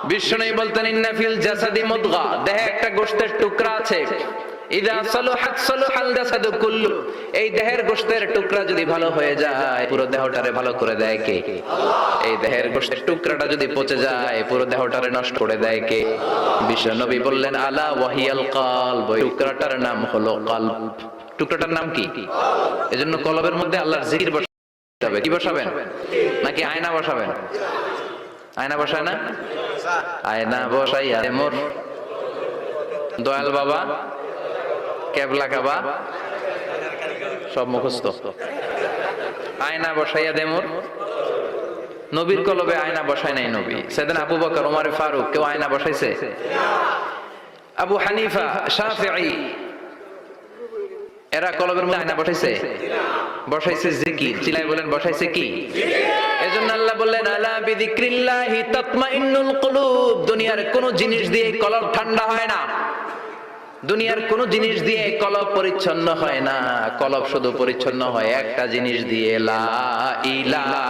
বিশ্বনবী বলতেন ইন্না ফিল জাসাদি মুদগা, দেহে একটা গোশতের টুকরা আছে, ইযা সালুহাত সালুহাল জাসাদু কুল্লু, এই দেহের গোশতের টুকরা যদি ভালো হয়ে যায় পুরো দেহটারে ভালো করে দেয় কে? আল্লাহ। এই দেহের গোশতের টুকরাটা যদি পচে যায় পুরো দেহটারে নষ্ট করে দেয় কে? বিশ্বনবী বললেন আলা ওয়াহিয়াল কলব, টুকরাটার নাম হলো কলব। টুকরাটার নাম কি? কলব। এজন্য কলবের মধ্যে আল্লাহর জিকির বসাতে হবে। কি বসাবেন? নাকি আয়না বসাবেন? আয়না বসায় না? আয়না বসাইয়া মোর দয়াল বাবা কেবলা কাবা সব মুখস্থ। আয়না বসাইয়া দে মোর, নবীর কলবে আয়না বসায় নাই নবী। সেদিন আবু বকর, ওমর ফারুক কেউ আয়না বসাইছে? আবু হানিফা, শাফিঈ এরা কলবের মধ্যে আয়না বসাইছে? বসাইছে জিকির। চিল্লায় বলেন বসাইছে কি? এজন্য আল্লাহ বললেন আলা বিযিক্রিল্লাহি তাতমাইন্নুল কুলুব। দুনিয়ার কোন জিনিস দিয়ে কলব ঠান্ডা হয় না, দুনিয়ার কোন জিনিস দিয়ে কলব পরিচ্ছন্ন হয় না। কলব শুধু পরিচ্ছন্ন হয় একটা জিনিস দিয়ে, লা ইলাহা